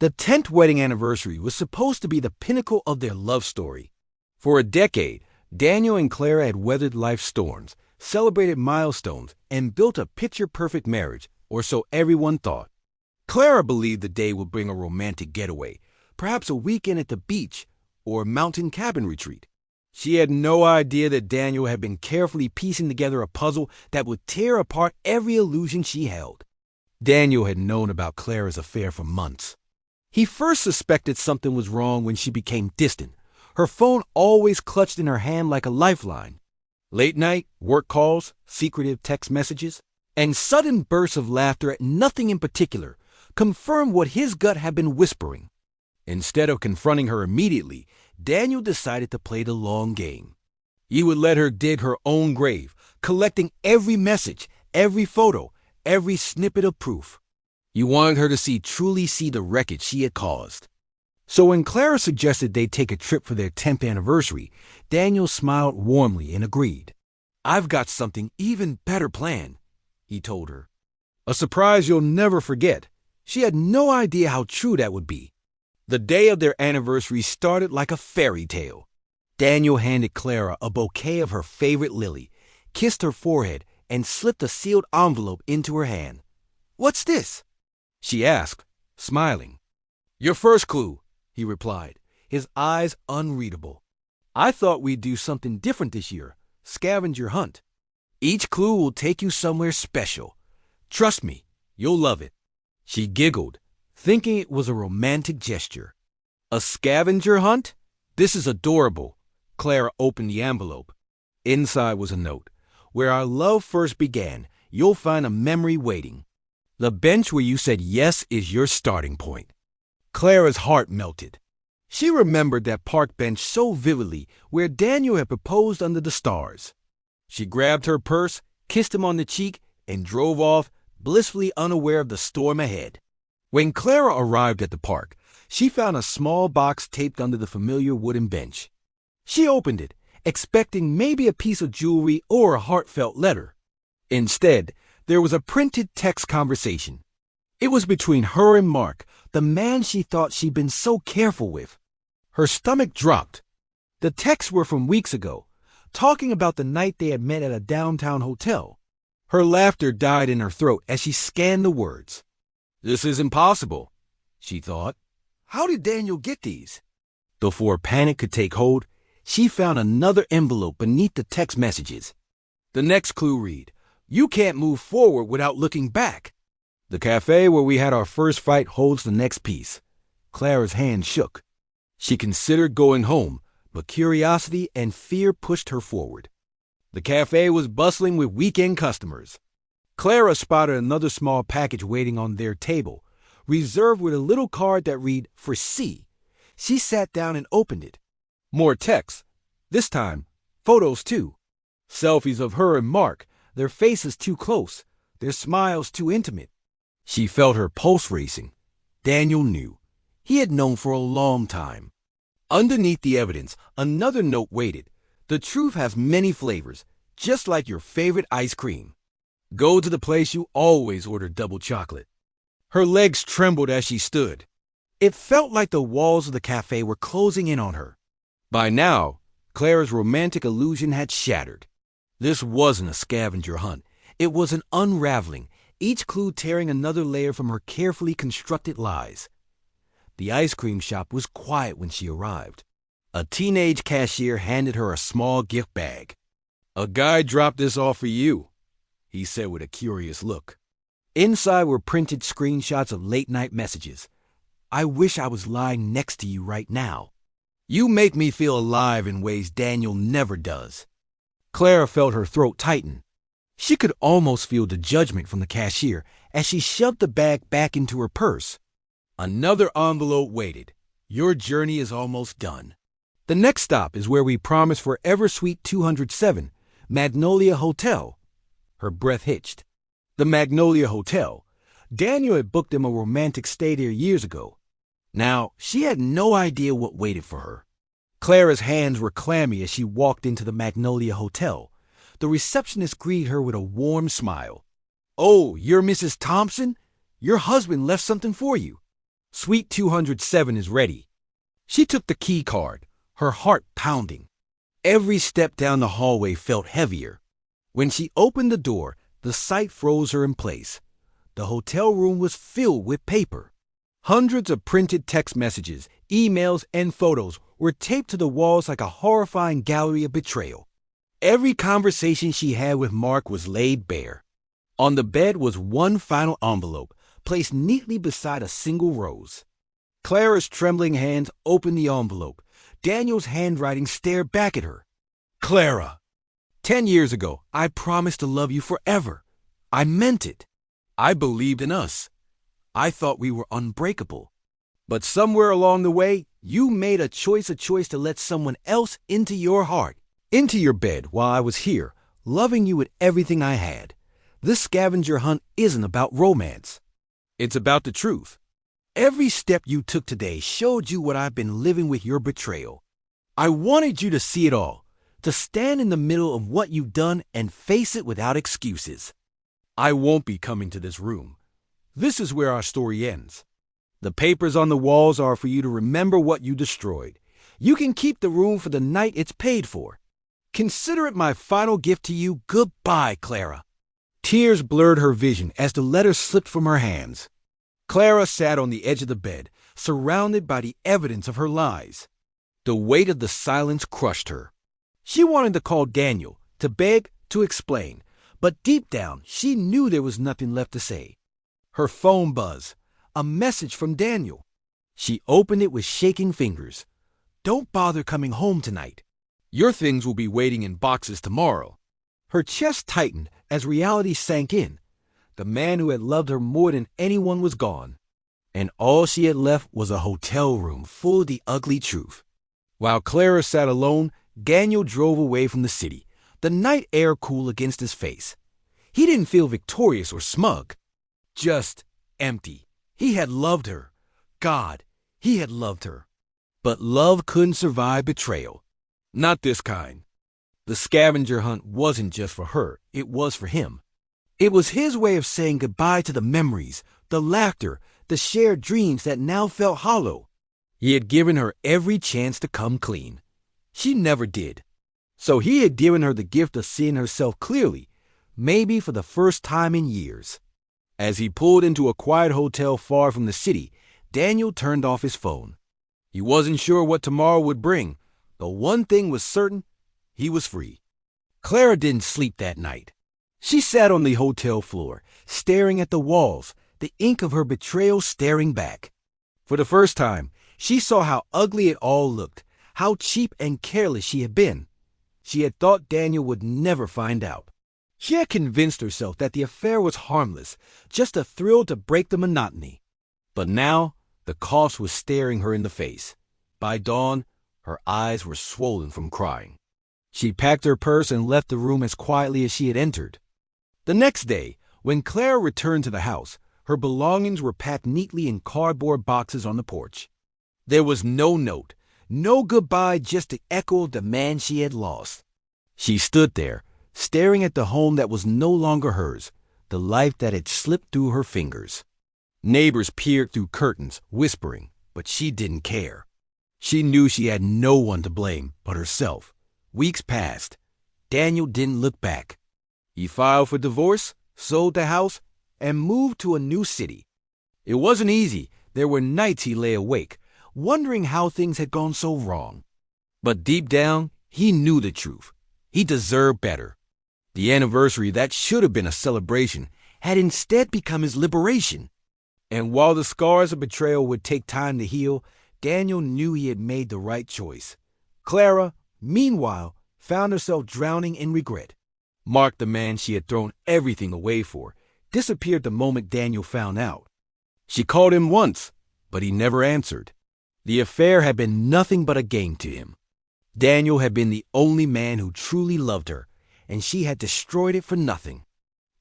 The 10th wedding anniversary was supposed to be the pinnacle of their love story. For a decade, Daniel and Clara had weathered life's storms, celebrated milestones, and built a picture-perfect marriage, or so everyone thought. Clara believed the day would bring a romantic getaway, perhaps a weekend at the beach or a mountain cabin retreat. She had no idea that Daniel had been carefully piecing together a puzzle that would tear apart every illusion she held. Daniel had known about Clara's affair for months. He first suspected something was wrong when she became distant, her phone always clutched in her hand like a lifeline. Late night, work calls, secretive text messages, and sudden bursts of laughter at nothing in particular confirmed what his gut had been whispering. Instead of confronting her immediately, Daniel decided to play the long game. He would let her dig her own grave, collecting every message, every photo, every snippet of proof. He wanted her to truly see the wreckage she had caused. So when Clara suggested they take a trip for their 10th anniversary, Daniel smiled warmly and agreed. "I've got something even better planned," he told her. A surprise you'll never forget. She had no idea how true that would be. The day of their anniversary started like a fairy tale. Daniel handed Clara a bouquet of her favorite lily, kissed her forehead, and slipped a sealed envelope into her hand. "What's this?" she asked, smiling. "Your first clue," he replied, his eyes unreadable. "I thought we'd do something different this year, scavenger hunt. Each clue will take you somewhere special. Trust me, you'll love it." She giggled, thinking it was a romantic gesture. "A scavenger hunt? This is adorable." Clara opened the envelope. Inside was a note. "Where our love first began, you'll find a memory waiting. The bench where you said yes is your starting point." Clara's heart melted. She remembered that park bench so vividly where Daniel had proposed under the stars. She grabbed her purse, kissed him on the cheek, and drove off, blissfully unaware of the storm ahead. When Clara arrived at the park, she found a small box taped under the familiar wooden bench. She opened it, expecting maybe a piece of jewelry or a heartfelt letter. Instead, there was a printed text conversation. It was between her and Mark, the man she thought she'd been so careful with. Her stomach dropped. The texts were from weeks ago, talking about the night they had met at a downtown hotel. Her laughter died in her throat as she scanned the words. "This is impossible," she thought. "How did Daniel get these?" Before panic could take hold, she found another envelope beneath the text messages. The next clue read, "You can't move forward without looking back. The cafe where we had our first fight holds the next piece." Clara's hand shook. She considered going home, but curiosity and fear pushed her forward. The cafe was bustling with weekend customers. Clara spotted another small package waiting on their table, reserved with a little card that read, "For C." She sat down and opened it. More text. This time, photos too. Selfies of her and Mark, their faces too close, their smiles too intimate. She felt her pulse racing. Daniel knew. He had known for a long time. Underneath the evidence, another note waited. "The truth has many flavors, just like your favorite ice cream. Go to the place you always order double chocolate." Her legs trembled as she stood. It felt like the walls of the cafe were closing in on her. By now, Clara's romantic illusion had shattered. This wasn't a scavenger hunt. It was an unraveling, each clue tearing another layer from her carefully constructed lies. The ice cream shop was quiet when she arrived. A teenage cashier handed her a small gift bag. "A guy dropped this off for you," he said with a curious look. Inside were printed screenshots of late-night messages. "I wish I was lying next to you right now. You make me feel alive in ways Daniel never does." Clara felt her throat tighten. She could almost feel the judgment from the cashier as she shoved the bag back into her purse. Another envelope waited. "Your journey is almost done. The next stop is where we promised Forever Suite 207, Magnolia Hotel." Her breath hitched. The Magnolia Hotel. Daniel had booked them a romantic stay there years ago. Now, she had no idea what waited for her. Clara's hands were clammy as she walked into the Magnolia Hotel. The receptionist greeted her with a warm smile. "Oh, you're Mrs. Thompson? Your husband left something for you." Suite 207 is ready. She took the key card, her heart pounding. Every step down the hallway felt heavier. When she opened the door, the sight froze her in place. The hotel room was filled with paper. Hundreds of printed text messages, emails, and photos were taped to the walls like a horrifying gallery of betrayal. Every conversation she had with Mark was laid bare. On the bed was one final envelope, placed neatly beside a single rose. Clara's trembling hands opened the envelope. Daniel's handwriting stared back at her. Clara, 10 years ago, I promised to love you forever. I meant it. I believed in us. I thought we were unbreakable. But somewhere along the way, you made a choice to let someone else into your heart, into your bed while I was here, loving you with everything I had. This scavenger hunt isn't about romance. It's about the truth. Every step you took today showed you what I've been living with your betrayal. I wanted you to see it all, to stand in the middle of what you've done and face it without excuses. I won't be coming to this room. This is where our story ends. The papers on the walls are for you to remember what you destroyed. You can keep the room for the night it's paid for. Consider it my final gift to you. Goodbye, Clara. Tears blurred her vision as the letter slipped from her hands. Clara sat on the edge of the bed, surrounded by the evidence of her lies. The weight of the silence crushed her. She wanted to call Daniel, to beg, to explain, but deep down she knew there was nothing left to say. Her phone buzzed. A message from Daniel. She opened it with shaking fingers. Don't bother coming home tonight. Your things will be waiting in boxes tomorrow. Her chest tightened as reality sank in. The man who had loved her more than anyone was gone, and all she had left was a hotel room full of the ugly truth. While Clara sat alone, Daniel drove away from the city, the night air cool against his face. He didn't feel victorious or smug, just empty. He had loved her. God, he had loved her. But love couldn't survive betrayal. Not this kind. The scavenger hunt wasn't just for her, it was for him. It was his way of saying goodbye to the memories, the laughter, the shared dreams that now felt hollow. He had given her every chance to come clean. She never did. So he had given her the gift of seeing herself clearly, maybe for the first time in years. As he pulled into a quiet hotel far from the city, Daniel turned off his phone. He wasn't sure what tomorrow would bring, but one thing was certain, he was free. Clara didn't sleep that night. She sat on the hotel floor, staring at the walls, the ink of her betrayal staring back. For the first time, she saw how ugly it all looked, how cheap and careless she had been. She had thought Daniel would never find out. She had convinced herself that the affair was harmless, just a thrill to break the monotony. But now, the cost was staring her in the face. By dawn, her eyes were swollen from crying. She packed her purse and left the room as quietly as she had entered. The next day, when Clara returned to the house, her belongings were packed neatly in cardboard boxes on the porch. There was no note, no goodbye, just the echo of the man she had lost. She stood there, staring at the home that was no longer hers, the life that had slipped through her fingers. Neighbors peered through curtains, whispering, but she didn't care. She knew she had no one to blame but herself. Weeks passed. Daniel didn't look back. He filed for divorce, sold the house, and moved to a new city. It wasn't easy. There were nights he lay awake, wondering how things had gone so wrong. But deep down, he knew the truth. He deserved better. The anniversary that should have been a celebration had instead become his liberation. And while the scars of betrayal would take time to heal, Daniel knew he had made the right choice. Clara, meanwhile, found herself drowning in regret. Mark, the man she had thrown everything away for, disappeared the moment Daniel found out. She called him once, but he never answered. The affair had been nothing but a game to him. Daniel had been the only man who truly loved her, and she had destroyed it for nothing.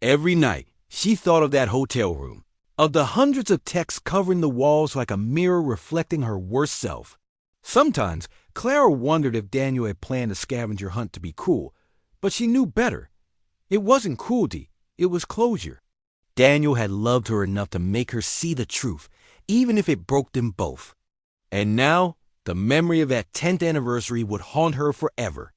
Every night, she thought of that hotel room, of the hundreds of texts covering the walls like a mirror reflecting her worst self. Sometimes, Clara wondered if Daniel had planned a scavenger hunt to be cruel, but she knew better. It wasn't cruelty, it was closure. Daniel had loved her enough to make her see the truth, even if it broke them both. And now, the memory of that 10th anniversary would haunt her forever.